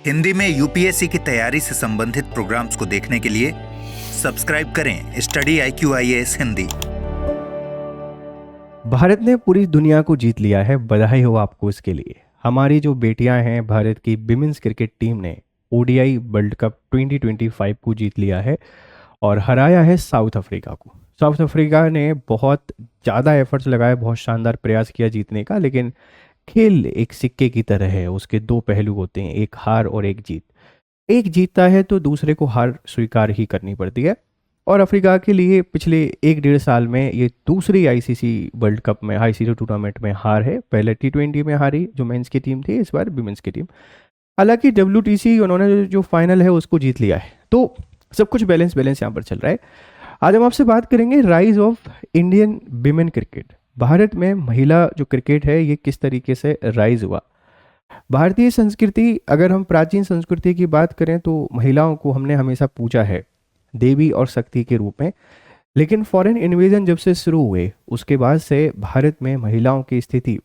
हिंदी में यूपीएससी की तैयारी से संबंधित प्रोग्राम्स को देखने के लिए सब्सक्राइब करें स्टडी IQIAS हिंदी। भारत ने पूरी दुनिया को जीत लिया है, बधाई हो आपको इसके लिए। हमारी जो बेटियां हैं, भारत की विमेंस क्रिकेट टीम ने ODI वर्ल्ड कप 2025 को जीत लिया है और हराया है साउथ अफ्रीका को। साउथ अफ्रीका ने बहुत ज़्यादा एफर्ट्स लगाए, बहुत शानदार प्रयास किया जीतने का, लेकिन खेल एक सिक्के की तरह है, उसके दो पहलू होते हैं, एक हार और एक जीत। एक जीतता है तो दूसरे को हार स्वीकार ही करनी पड़ती है और अफ्रीका के लिए पिछले 1-1.5 साल में ये दूसरी ICC वर्ल्ड कप में, ICC टूर्नामेंट में हार है। पहले T20 में हारी जो मेंस की टीम थी, इस बार विमेंस की टीम। हालांकि WTC उन्होंने जो फाइनल है उसको जीत लिया है, तो सब कुछ बैलेंस यहाँ पर चल रहा है। आज हम आपसे बात करेंगे rise of Indian women cricket. Bharat में महिला जो क्रिकेट है ये किस तरीके से राइज हुआ। भारतीय संस्कृति, अगर हम प्राचीन संस्कृति की बात करें तो महिलाओं को हमने हमेशा पूजा है देवी और शक्ति के रूप में, लेकिन फॉरेन इन्वेजन जब से शुरू हुए उसके बाद से भारत में महिलाओं की स्थिति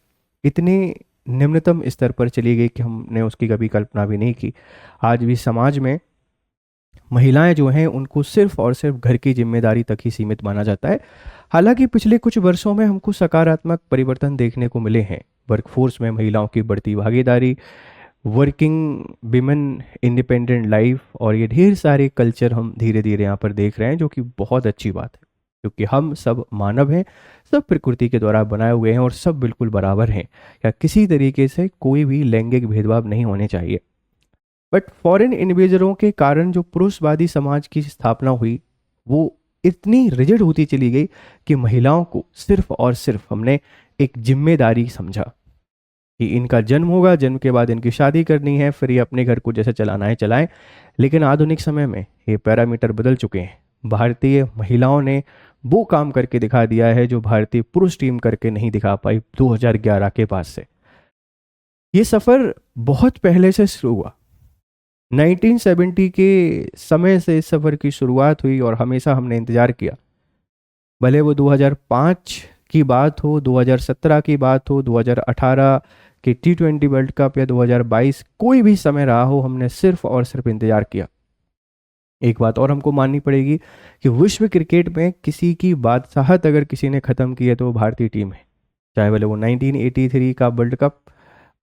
इतनी निम्नतम स्तर पर चली गई कि हमने उसकी कभी कल्पना भी नहीं की। आज भी समाज में महिलाएं जो हैं उनको सिर्फ और सिर्फ घर की जिम्मेदारी तक ही सीमित माना जाता है। हालांकि पिछले कुछ वर्षों में हमको सकारात्मक परिवर्तन देखने को मिले हैं। वर्कफोर्स में महिलाओं की बढ़ती भागीदारी, वर्किंग विमेन इंडिपेंडेंट लाइफ और ये ढेर सारे कल्चर हम धीरे धीरे यहाँ पर देख रहे हैं, जो कि बहुत अच्छी बात है, क्योंकि हम सब मानव हैं, सब प्रकृति के द्वारा बनाए हुए हैं और सब बिल्कुल बराबर हैं। या किसी तरीके से कोई भी लैंगिक भेदभाव नहीं होने चाहिए। बट फॉरेन इन्वेजरों के कारण जो पुरुषवादी समाज की स्थापना हुई वो इतनी रिजिड होती चली गई कि महिलाओं को सिर्फ और सिर्फ हमने एक जिम्मेदारी समझा कि इनका जन्म होगा, जन्म के बाद इनकी शादी करनी है, फिर ये अपने घर को जैसे चलाना है चलाएं। लेकिन आधुनिक समय में ये पैरामीटर बदल चुके हैं। भारतीय महिलाओं ने वो काम करके दिखा दिया है जो भारतीय पुरुष टीम करके नहीं दिखा पाई 2011 के बाद से। ये सफ़र बहुत पहले से शुरू हुआ, 1970 के समय से इस सफ़र की शुरुआत हुई और हमेशा हमने इंतज़ार किया। भले वो 2005 की बात हो, 2017 की बात हो, 2018 के T20 वर्ल्ड कप या 2022, कोई भी समय रहा हो, हमने सिर्फ और सिर्फ इंतज़ार किया। एक बात और हमको माननी पड़ेगी कि विश्व क्रिकेट में किसी की बादशाहत अगर किसी ने ख़त्म की है तो वो भारतीय टीम है। चाहे भले वो 1983 का world cup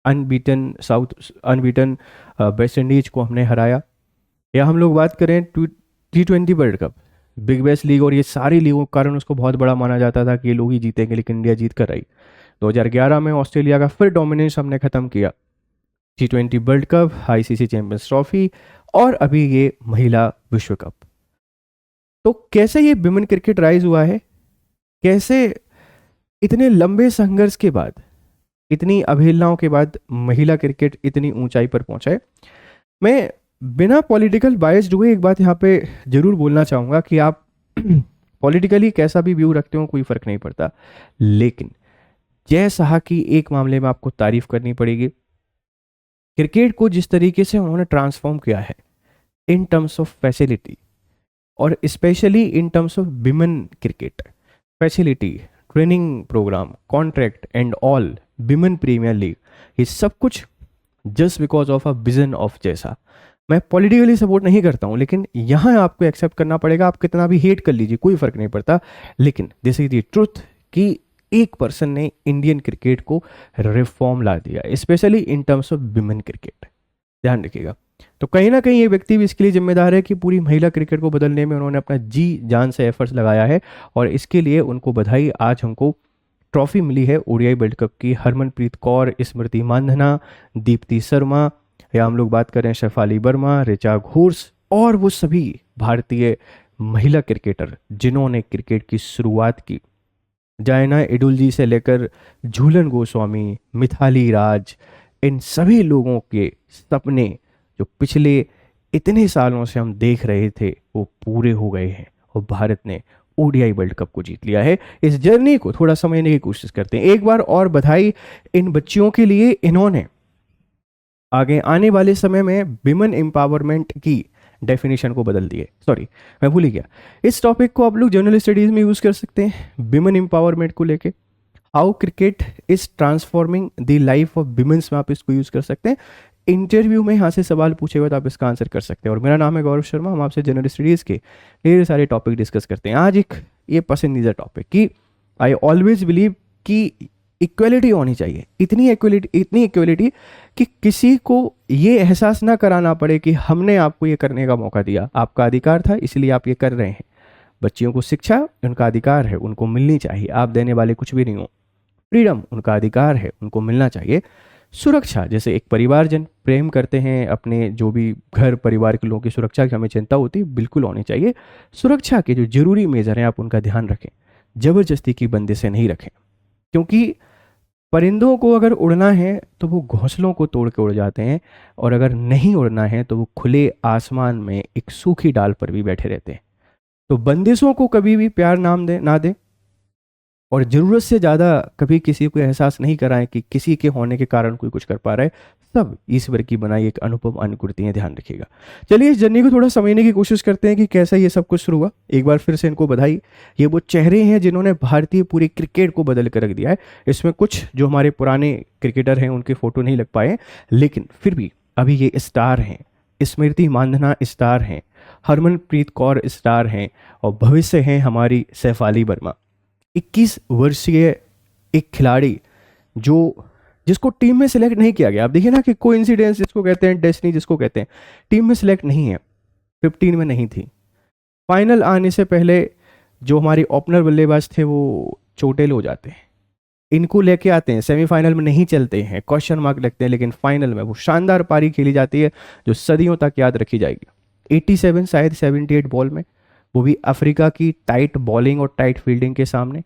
unbeaten West Indies को हमने हराया, या हम लोग बात करें T20 world cup, big bash league और ये सारी लीगों के कारण उसको बहुत बड़ा माना जाता था कि ये लोग ही जीतेंगे, लेकिन इंडिया जीत कर आई। 2011 में ऑस्ट्रेलिया का फिर डोमिनेंस हमने ख़त्म किया। T20 world cup, ICC champions trophy और अभी ये महिला विश्व कप। तो कैसे ये विमेन क्रिकेट राइज हुआ है, कैसे इतने लंबे संघर्ष के बाद, इतनी अवहेलनाओं के बाद महिला क्रिकेट इतनी ऊंचाई पर पहुंचा है। मैं बिना पॉलिटिकल बायस्ड हुए एक बात यहाँ पे जरूर बोलना चाहूँगा कि आप पॉलिटिकली कैसा भी व्यू रखते हो कोई फ़र्क नहीं पड़ता, लेकिन जय शाह की एक मामले में आपको तारीफ करनी पड़ेगी। क्रिकेट को जिस तरीके से उन्होंने ट्रांसफॉर्म किया है इन टर्म्स ऑफ फैसिलिटी और specially in terms of women cricket facility, training programme, contract and all, women premier league, ये सब कुछ just because of a vision of जैसा। मैं पॉलिटिकली सपोर्ट नहीं करता हूँ, लेकिन यहाँ आपको एक्सेप्ट करना पड़ेगा। आप कितना भी हेट कर लीजिए, कोई फर्क नहीं पड़ता, लेकिन दिस इज द ट्रुथ कि एक पर्सन ने इंडियन क्रिकेट को रिफॉर्म ला दिया, specially in terms of women cricket. ध्यान रखिएगा। तो कहीं ना कहीं ये व्यक्ति भी इसके लिए जिम्मेदार है कि पूरी महिला क्रिकेट को बदलने में उन्होंने अपना जी जान से एफर्ट्स लगाया है और इसके लिए उनको बधाई। आज हमको ट्रॉफी मिली है ODI वर्ल्ड कप की। हरमनप्रीत कौर, स्मृति मानधना, दीप्ति शर्मा, या हम लोग बात करें शेफाली वर्मा, ऋचा घोष और वो सभी भारतीय महिला क्रिकेटर जिन्होंने क्रिकेट की शुरुआत की। जायना एडुलजी से लेकर झूलन गोस्वामी, मिथाली राज, इन सभी लोगों के सपने जो पिछले इतने सालों से हम देख रहे थे वो पूरे हो गए हैं और भारत ने ODI वर्ल्ड कप को जीत लिया है। इस जर्नी को थोड़ा समझने की कोशिश करते हैं। एक बार और बधाई इन बच्चियों के लिए, इन्होंने आगे आने वाले समय में विमेन एम्पावरमेंट की डेफिनेशन को बदल दिए। सॉरी, मैं भूल ही गया। इस टॉपिक को आप लोग जर्नल स्टडीज में यूज कर सकते हैं, विमेन एम्पावरमेंट को लेके। How cricket is transforming the life of women's में आप इसको यूज कर सकते हैं। इंटरव्यू में यहाँ से सवाल पूछे हुए तो आप इसका आंसर कर सकते हैं। और मेरा नाम है गौरव शर्मा, हम आपसे जनरल स्टडीज़ के ढेर सारे टॉपिक डिस्कस करते हैं। आज एक ये पसंदीदा टॉपिक कि आई ऑलवेज बिलीव कि इक्वलिटी होनी चाहिए, इतनी इक्वलिटी कि किसी को ये एहसास ना कराना पड़े कि हमने आपको ये करने का मौका दिया, आपका अधिकार था इसलिए आप ये कर रहे हैं। बच्चियों को शिक्षा उनका अधिकार है, उनको मिलनी चाहिए, आप देने वाले कुछ भी नहीं हो। फ्रीडम उनका अधिकार है, उनको मिलना चाहिए। सुरक्षा, जैसे एक परिवारजन प्रेम करते हैं अपने जो भी घर परिवार के लोगों की सुरक्षा की हमें चिंता होती है, बिल्कुल होनी चाहिए। सुरक्षा के जो जरूरी मेजर हैं आप उनका ध्यान रखें, ज़बरदस्ती की बंदिशें नहीं रखें, क्योंकि परिंदों को अगर उड़ना है तो वो घोंसलों को तोड़ के उड़ जाते हैं, और अगर नहीं उड़ना है तो वो खुले आसमान में एक सूखी डाल पर भी बैठे रहते हैं। तो बंदिशों को कभी भी प्यार ना दें, और ज़रूरत से ज़्यादा कभी किसी को एहसास नहीं कराएं कि किसी के होने के कारण कोई कुछ कर पा रहा है। सब ईश्वर की बनाई एक अनुपम अनुकृति है, ध्यान रखिएगा। चलिए इस जर्नी को थोड़ा समझने की कोशिश करते हैं कि कैसा ये सब कुछ शुरू हुआ। एक बार फिर से इनको बधाई। ये वो चेहरे हैं जिन्होंने भारतीय पूरी क्रिकेट को बदल कर रख दिया है। इसमें कुछ जो हमारे पुराने क्रिकेटर हैं उनके फोटो नहीं लग पाए, लेकिन फिर भी अभी ये स्टार हैं। स्मृति मांधना स्टार हैं, हरमनप्रीत कौर स्टार हैं, और भविष्य हैं हमारी सैफाली वर्मा। 21 वर्षीय एक खिलाड़ी जिसको टीम में सिलेक्ट नहीं किया गया। आप देखिए ना कि कोइंसिडेंस जिसको कहते हैं, डेस्टिनी जिसको कहते हैं, टीम में सिलेक्ट नहीं है, 15 में नहीं थी। फाइनल आने से पहले जो हमारे ओपनर बल्लेबाज थे वो चोटिल हो जाते हैं, इनको लेके आते हैं, सेमीफाइनल में नहीं चलते हैं, क्वेश्चन मार्क लगते हैं, लेकिन फाइनल में वो शानदार पारी खेली जाती है जो सदियों तक याद रखी जाएगी। 87 शायद 78 बॉल में, वो भी अफ्रीका की टाइट बॉलिंग और टाइट फील्डिंग के सामने।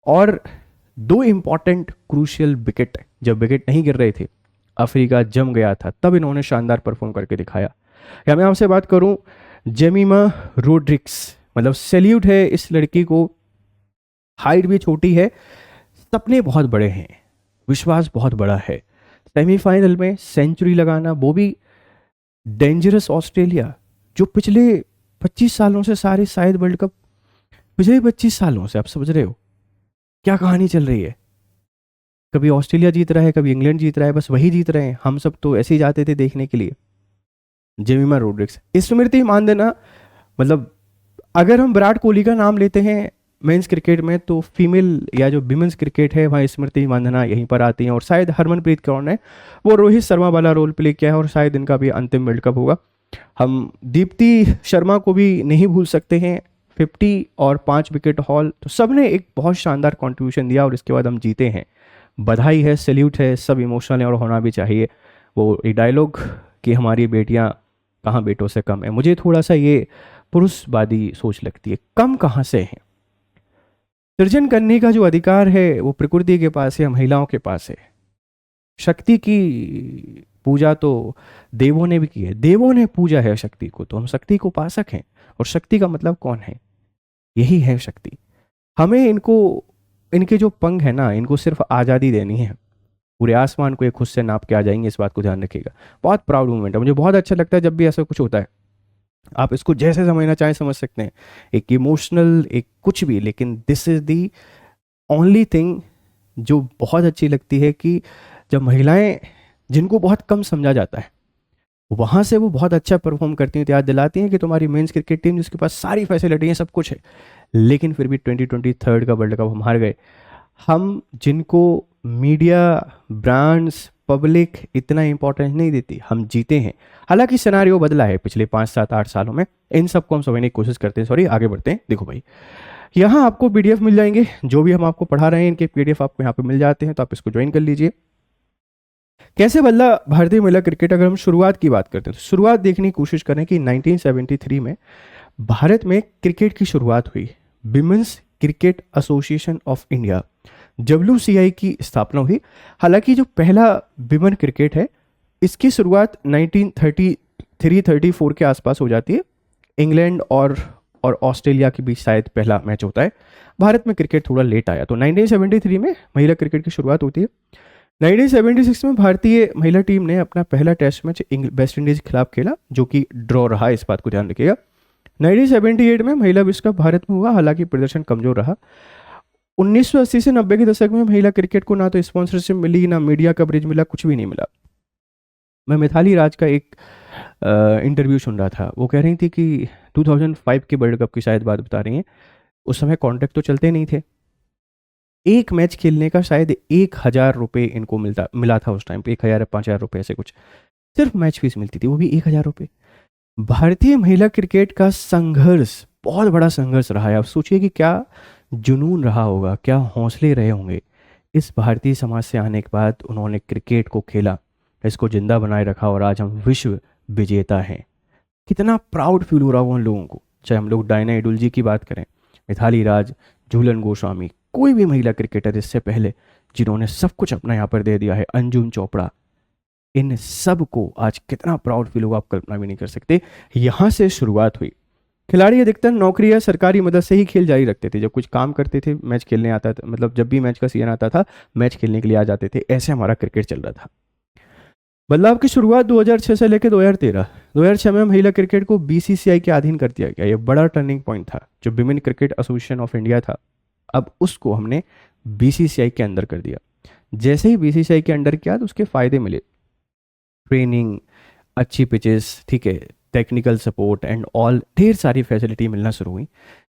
और 2 इंपॉर्टेंट क्रूशियल विकेट, जब विकेट नहीं गिर रहे थे, अफ्रीका जम गया था, तब इन्होंने शानदार परफॉर्म करके दिखाया। या मैं आपसे बात करूं जेमिमा रोड्रिग्स, मतलब सैल्यूट है इस लड़की को। हाइट भी छोटी है, सपने बहुत बड़े हैं, विश्वास बहुत बड़ा है। सेमीफाइनल में सेंचुरी लगाना, वो भी डेंजरस ऑस्ट्रेलिया जो पिछले 25 सालों से सारे शायद वर्ल्ड कप, पिछले 25 सालों से, आप समझ रहे हो क्या कहानी चल रही है। कभी ऑस्ट्रेलिया जीत रहा है, कभी इंग्लैंड जीत रहा है, बस वही जीत रहे हैं, हम सब तो ऐसे ही जाते थे देखने के लिए। जेमिमा रोड्रिग्स, स्मृति मानदेना, मतलब अगर हम विराट कोहली का नाम लेते हैं मेंस क्रिकेट में तो फीमेल या जो विमेंस क्रिकेट है वहाँ स्मृति मानधना यहीं पर आती हैं। और शायद हरमनप्रीत कौर ने वो रोहित शर्मा वाला रोल प्ले किया है, और शायद इनका भी अंतिम वर्ल्ड कप होगा। हम दीप्ति शर्मा को भी नहीं भूल सकते हैं, 50 और 5 विकेट हॉल, तो सब ने एक बहुत शानदार कंट्रीब्यूशन दिया और इसके बाद हम जीते हैं। बधाई है, सैल्यूट है, सब इमोशनल है और होना भी चाहिए। वो एक डायलॉग कि हमारी बेटियां कहाँ बेटों से कम है, मुझे थोड़ा सा ये पुरुषवादी सोच लगती है। कम कहाँ से है? सृजन करने का जो अधिकार है वो प्रकृति के पास है, महिलाओं के पास है। शक्ति की पूजा तो देवों ने भी की है, देवों ने पूजा है शक्ति को, तो हम शक्ति को उपासक हैं। और शक्ति का मतलब कौन है? यही है शक्ति। हमें इनके जो पंख है ना, इनको सिर्फ आज़ादी देनी है, पूरे आसमान को ये खुद से नाप के आ जाएंगे, इस बात को ध्यान रखिएगा। बहुत प्राउड मोमेंट है, मुझे बहुत अच्छा लगता है जब भी ऐसा कुछ होता है। आप इसको जैसे समझना चाहें समझ सकते हैं, एक इमोशनल, एक कुछ भी, लेकिन this is the only thing जो बहुत अच्छी लगती है कि जब महिलाएं, जिनको बहुत कम समझा जाता है, वहाँ से वो बहुत अच्छा परफॉर्म करती हैं, तो याद दिलाती हैं कि तुम्हारी मेंस क्रिकेट टीम जिसके पास सारी फैसिलिटी है, सब कुछ है, लेकिन फिर भी 2023 का वर्ल्ड कप हम हार गए। हम जिनको मीडिया, ब्रांड्स, पब्लिक इतना इंपॉर्टेंस नहीं देती, हम जीते हैं। हालांकि सिनारियो बदला है पिछले 5, 7, 8 सालों में, इन सबको हम समझने की कोशिश करते हैं। सॉरी, आगे बढ़ते हैं। देखो भाई, यहाँ आपको PDF मिल जाएंगे, जो भी हम आपको पढ़ा रहे हैं इनके PDF आपको यहाँ पे मिल जाते हैं, तो आप इसको ज्वाइन कर लीजिए। कैसे बदला भारतीय महिला क्रिकेट? अगर हम शुरुआत की बात करते हैं तो शुरुआत देखने की कोशिश करें कि 1973 में भारत में क्रिकेट की शुरुआत हुई। Women's cricket association of India, WCI की स्थापना हुई। हालांकि जो पहला विमेन क्रिकेट है, इसकी शुरुआत 1933-34 के आसपास हो जाती है। इंग्लैंड और ऑस्ट्रेलिया के बीच शायद पहला मैच होता है। भारत में क्रिकेट थोड़ा लेट आया, तो 1973 में महिला क्रिकेट की शुरुआत होती है। 1976 में भारतीय महिला टीम ने अपना पहला टेस्ट मैच वेस्ट इंडीज के खिलाफ खेला, जो कि ड्रॉ रहा, इस बात को ध्यान रखिएगा। 1978 में महिला विश्व कप भारत में हुआ, हालांकि प्रदर्शन कमजोर रहा। 1980 से 90 के दशक में महिला क्रिकेट को ना तो स्पॉन्सरशिप मिली, ना मीडिया कवरेज मिला, कुछ भी नहीं मिला। मैं मिथाली राज का एक इंटरव्यू सुन रहा था, वो कह रही थी कि 2005 के वर्ल्ड कप की शायद बात बता रही हैं। उस समय कॉन्ट्रैक्ट तो चलते नहीं थे, एक मैच खेलने का शायद 1,000 रुपये इनको मिला था उस टाइम पे, 1,000 या 5,000 रुपये ऐसे कुछ, सिर्फ मैच फीस मिलती थी, वो भी 1,000 रुपये। भारतीय महिला क्रिकेट का संघर्ष बहुत बड़ा संघर्ष रहा है। आप सोचिए कि क्या जुनून रहा होगा, क्या हौसले रहे होंगे। इस भारतीय समाज से आने के बाद उन्होंने क्रिकेट को खेला, इसको जिंदा बनाए रखा और आज हम विश्व विजेता हैं। कितना प्राउड फील हो रहा होगा उन लोगों को। चाहे हम लोग डायना एडुल जी की बात करें, मिथाली राज, झूलन गोस्वामी, कोई भी महिला क्रिकेटर इससे पहले जिन्होंने सब कुछ अपना यहाँ पर दे दिया है, अंजुम चोपड़ा, इन सब को आज कितना प्राउड फील होगा आप कल्पना भी नहीं कर सकते। यहाँ से शुरुआत हुई। खिलाड़ी अधिकतर नौकरी या सरकारी मदद से ही खेल जारी रखते थे। जब कुछ काम करते थे, मैच खेलने आता था, मतलब जब भी मैच का सीजन आता था मैच खेलने के लिए आ जाते थे। ऐसे हमारा क्रिकेट चल रहा था। बदलाव की शुरुआत 2006 से लेकर 2013। 2006 में महिला क्रिकेट को बीसीसीआई के अधीन कर दिया गया। ये बड़ा टर्निंग पॉइंट था। जो women cricket association of India था, अब उसको हमने बीसीसीआई के अंदर कर दिया। जैसे ही बीसीसीआई के अंडर किया तो उसके फायदे मिले, ट्रेनिंग, अच्छी पिचेस, ठीक है, टेक्निकल सपोर्ट एंड ऑल, ढेर सारी फैसिलिटी मिलना शुरू हुई।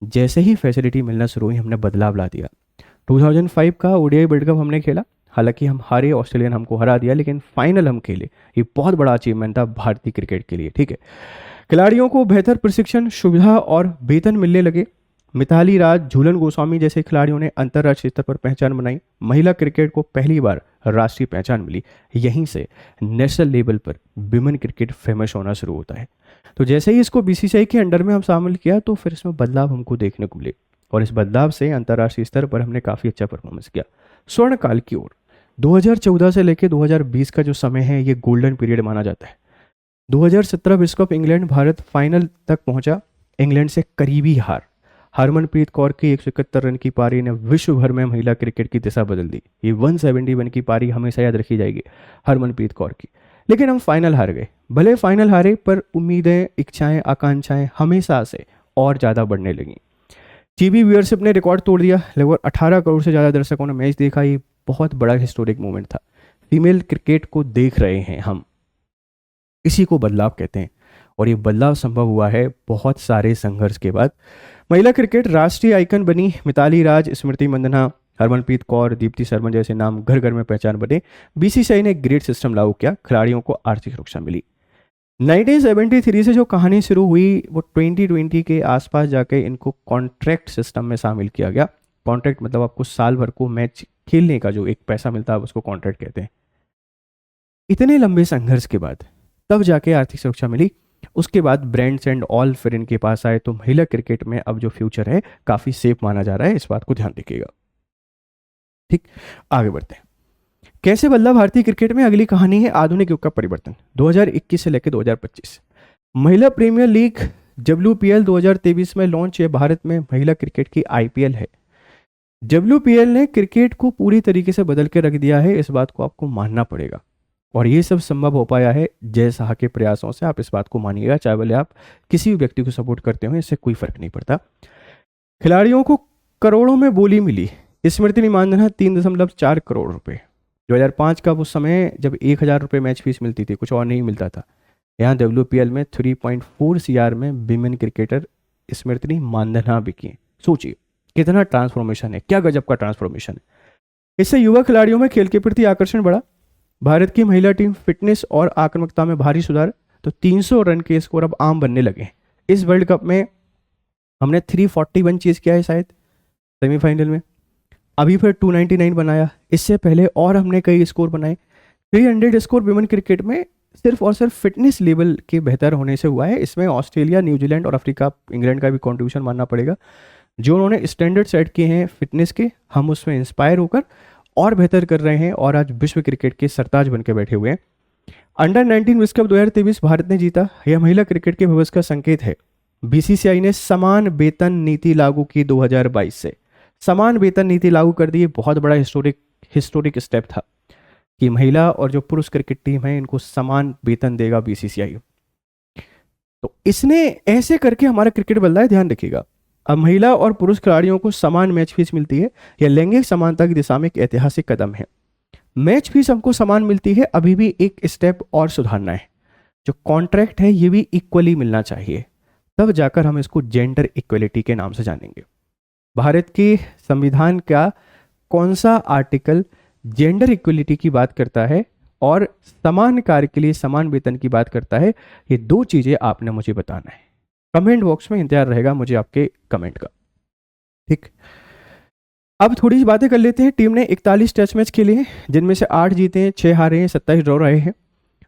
जैसे ही फैसिलिटी मिलना शुरू हुई हमने बदलाव ला दिया। 2005 का ओडीआई वर्ल्ड कप हमने खेला, हालांकि हम हारे, ऑस्ट्रेलिया ने हमको हरा दिया, लेकिन फाइनल हम खेले। ये बहुत बड़ा अचीवमेंट था भारतीय क्रिकेट के लिए, ठीक है। खिलाड़ियों को बेहतर प्रशिक्षण, सुविधा और वेतन मिलने लगे। मिताली राज, झूलन गोस्वामी जैसे खिलाड़ियों ने अंतर्राष्ट्रीय स्तर पर पहचान बनाई। महिला क्रिकेट को पहली बार राष्ट्रीय पहचान मिली। यहीं से नेशनल लेवल पर विमेन क्रिकेट फेमस होना शुरू होता है। तो जैसे ही इसको बीसीसीआई के अंडर में हम शामिल किया तो फिर इसमें बदलाव हमको देखने को मिले, और इस बदलाव से अंतर्राष्ट्रीय स्तर पर हमने काफ़ी अच्छा परफॉर्मेंस किया। स्वर्ण काल की ओर 2014 से लेकर 2020 का जो समय है ये गोल्डन पीरियड माना जाता है। 2017 विश्व कप इंग्लैंड भारत फाइनल तक पहुंचा। इंग्लैंड से करीबी हार। हरमनप्रीत कौर की 171 रन की पारी ने विश्व भर में महिला क्रिकेट की दिशा बदल दी। ये 171 की पारी हमेशा याद रखी जाएगी हरमनप्रीत कौर की। लेकिन हम फाइनल हार गए। भले फाइनल हारे, पर उम्मीदें, इच्छाएं, आकांक्षाएं हमेशा से और ज़्यादा बढ़ने लगी। टीवी व्यूअरशिप ने रिकॉर्ड तोड़ दिया। लगभग 18 करोड़ से ज़्यादा दर्शकों ने मैच देखा। ये बहुत बड़ा हिस्टोरिक मोमेंट था। फीमेल क्रिकेट को देख रहे हैं हम, इसी को बदलाव कहते हैं। और ये बदलाव संभव हुआ है बहुत सारे संघर्ष के बाद। महिला क्रिकेट राष्ट्रीय आइकन बनी। मिताली राज, स्मृति मंदना, हरमनप्रीत कौर, दीप्ति शर्मा जैसे नाम घर घर में पहचान बने। बीसीसीआई ने ग्रेड सिस्टम लागू किया। खिलाड़ियों को आर्थिक सुरक्षा मिली। 1973 से जो कहानी शुरू हुई वो 2020 के आसपास जाके इनको कॉन्ट्रैक्ट सिस्टम में शामिल किया गया। कॉन्ट्रैक्ट मतलब आपको साल भर को मैच खेलने का जो एक पैसा मिलता है उसको कॉन्ट्रैक्ट कहते हैं। इतने लंबे संघर्ष के बाद तब जाके आर्थिक सुरक्षा मिली। उसके बाद ब्रांड्स एंड ऑल फिर इनके पास आए। तो महिला क्रिकेट में अब जो फ्यूचर है काफी सेफ माना जा रहा है। इस बात को ध्यान रखिएगा। ठीक, आगे बढ़ते हैं। कैसे बदला भारतीय क्रिकेट में, अगली कहानी है आधुनिक युग का परिवर्तन। 2021 से लेकर 2025 महिला प्रीमियर लीग WPL 2023 में लॉन्च है। भारत में महिला क्रिकेट की IPL है। WPL ने क्रिकेट को पूरी तरीके से बदल के रख दिया है। इस बात को आपको मानना पड़ेगा, और ये सब संभव हो पाया है जय शाह के प्रयासों से। आप इस बात को मानिएगा, चाहे भले आप किसी भी व्यक्ति को सपोर्ट करते हो, इससे कोई फर्क नहीं पड़ता। खिलाड़ियों को करोड़ों में बोली मिली। स्मृति मानधन 3.4 करोड़ रुपए। 2005 का वो समय जब 1,000 रुपये मैच फीस मिलती थी, कुछ और नहीं मिलता था। यहाँ WPL में 3.4 CR में विमेन क्रिकेटर स्मृति मानधना बिकी। सोचिए कितना ट्रांसफॉर्मेशन है, क्या गजब का ट्रांसफॉर्मेशन है। इससे युवा खिलाड़ियों में खेल के प्रति आकर्षण बढ़ा। भारत की महिला टीम फिटनेस और आक्रामकता में भारी सुधार। तो 300 रन के स्कोर अब आम बनने लगे। इस वर्ल्ड कप में हमने 341 चेज किया है शायद सेमीफाइनल में, अभी फिर 299 बनाया। इससे पहले और हमने कई स्कोर बनाए। 300 स्कोर विमेन क्रिकेट में सिर्फ और सिर्फ फिटनेस लेवल के बेहतर होने से हुआ है। इसमें ऑस्ट्रेलिया, न्यूजीलैंड और अफ्रीका, इंग्लैंड का भी कंट्रीब्यूशन मानना पड़ेगा। जो उन्होंने स्टैंडर्ड सेट किए हैं फिटनेस के, हम उसमें इंस्पायर होकर और बेहतर कर रहे हैं, और आज विश्व क्रिकेट के सरताज बन के बैठे हुए हैं। अंडर 19 विश्व कप 2023 भारत ने जीता। यह महिला क्रिकेट के भविष्य का संकेत है। बीसीसीआई ने समान वेतन नीति लागू की 2022 से। समान वेतन नीति लागू कर दी। बहुत बड़ा हिस्टोरिक स्टेप था कि महिला और जो पुरुष क्रिकेट टीम है इनको समान वेतन देगा बीसीसीआई। तो इसने ऐसे करके हमारा क्रिकेट बदला है, ध्यान रखिएगा। अब महिला और पुरुष खिलाड़ियों को समान मैच फीस मिलती है। यह लैंगिक समानता की दिशा में एक ऐतिहासिक कदम है। मैच फीस हमको समान मिलती है, अभी भी एक स्टेप और सुधारना है, जो कॉन्ट्रैक्ट है ये भी इक्वली मिलना चाहिए, तब जाकर हम इसको जेंडर इक्वलिटी के नाम से जानेंगे। भारत के संविधान का कौन सा आर्टिकल जेंडर इक्वलिटी की बात करता है और समान कार्य के लिए समान वेतन की बात करता है? ये दो चीजें आपने मुझे बताना है। कमेंट बॉक्स में इंतजार रहेगा मुझे आपके कमेंट का। ठीक, अब थोड़ी सी बातें कर लेते हैं। टीम ने 41 टेस्ट मैच खेले हैं, जिनमें से 8 जीते हैं, 6 हारे हैं, 27 ड्रॉ रहे हैं।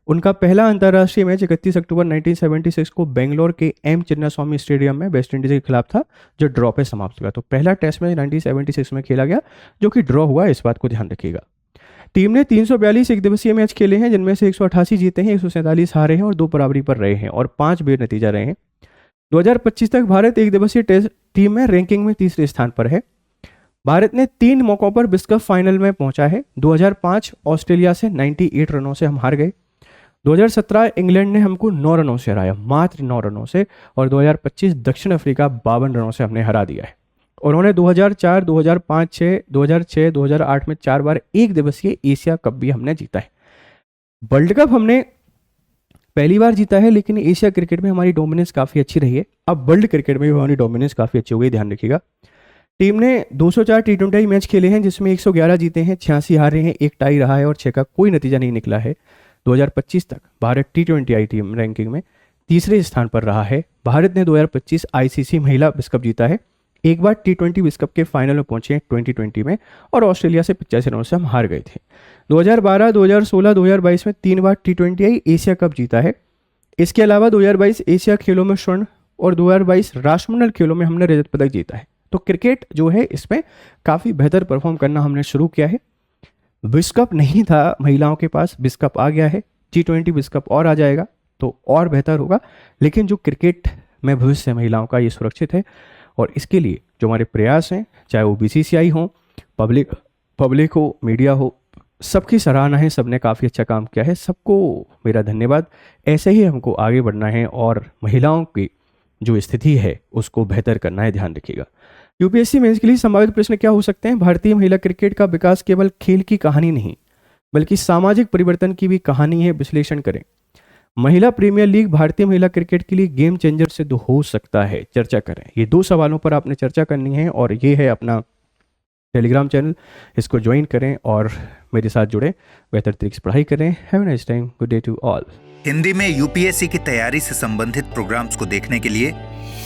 उनका पहला अंतर्राष्ट्रीय मैच 31 अक्टूबर 1976 को बेंगलोर के एम चिन्नास्वामी स्टेडियम में वेस्ट इंडीज के खिलाफ था, जो ड्रॉ पे समाप्त हुआ। तो पहला टेस्ट मैच 1976 में खेला गया, जो कि ड्रॉ हुआ, इस बात को ध्यान रखिएगा। टीम ने 342 एक दिवसीय मैच खेले हैं, जिनमें से 188 जीते हैं, 147 हारे हैं और 2 बराबरी पर रहे हैं और 5 बेनतीजा रहे हैं। 2025 तक भारत एक दिवसीय टेस्ट टीम में रैंकिंग में तीसरे स्थान पर है। भारत ने 3 मौकों पर विश्व कप फाइनल में पहुंचा है। 2005 ऑस्ट्रेलिया से 98 रनों से हम हार गए। 2017 इंग्लैंड ने हमको 9 रनों से हराया, मात्र 9 रनों से, और 2025 दक्षिण अफ्रीका 52 रनों से हमने हरा दिया है। उन्होंने 2004, 2005, 2006, 2008 में 4 बार एक दिवसीय एशिया कप भी हमने जीता है। वर्ल्ड कप हमने पहली बार जीता है, लेकिन एशिया क्रिकेट में हमारी डोमिनेंस काफ़ी अच्छी रही है। अब वर्ल्ड क्रिकेट में भी हमारी डोमिनेंस काफ़ी अच्छी हो गई, ध्यान रखिएगा। टीम ने 204 T20 मैच खेले हैं, जिसमें 111 जीते हैं, 86 हारे हैं, 1 टाई रहा है और 6 का कोई नतीजा नहीं निकला है। 2025 तक भारत T20 टीम रैंकिंग में तीसरे स्थान पर रहा है। भारत ने 2025 ICC महिला विश्व कप जीता है, एक बार T20 विश्व कप के फाइनल में पहुंचे हैं 2020 में, और ऑस्ट्रेलिया से 85 रनों से हम हार गए थे। 2012, 2016, 2022 में 3 बार T20 एशिया कप जीता है। इसके अलावा 2022 एशिया खेलों में स्वर्ण और 2022 राष्ट्रमंडल खेलों में हमने रजत पदक जीता है। तो क्रिकेट जो है इसमें काफ़ी बेहतर परफॉर्म करना हमने शुरू किया है। विश्व कप नहीं था महिलाओं के पास, विश्व कप आ गया है, T20 विश्व कप और आ जाएगा तो और बेहतर होगा। लेकिन जो क्रिकेट में भविष्य महिलाओं का ये सुरक्षित है, और इसके लिए जो हमारे प्रयास हैं, चाहे वो BCCI हो, पब्लिक हो, मीडिया हो, सबकी सराहना है। सबने काफ़ी अच्छा काम किया है, सबको मेरा धन्यवाद। ऐसे ही हमको आगे बढ़ना है और महिलाओं की जो स्थिति है उसको बेहतर करना है, ध्यान रखिएगा। UPSC मेंस के लिए संभावित प्रश्न क्या हो सकते हैं? भारतीय महिला क्रिकेट का विकास केवल खेल की कहानी नहीं, बल्कि सामाजिक परिवर्तन की भी कहानी है, विश्लेषण करें। महिला प्रीमियर लीग भारतीय महिला क्रिकेट के लिए गेम चेंजर सिद्ध हो सकता है, चर्चा करें। ये 2 सवालों पर आपने चर्चा करनी है, और ये है अपना टेलीग्राम चैनल, इसको ज्वाइन करें और मेरे साथ जुड़ें, बेहतर तरीके से पढ़ाई करें। Have a nice time, good day to all. Hindi में UPSC की तैयारी से संबंधित प्रोग्राम्स को देखने के लिए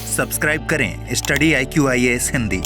सब्सक्राइब करें स्टडी IQ IAS हिंदी।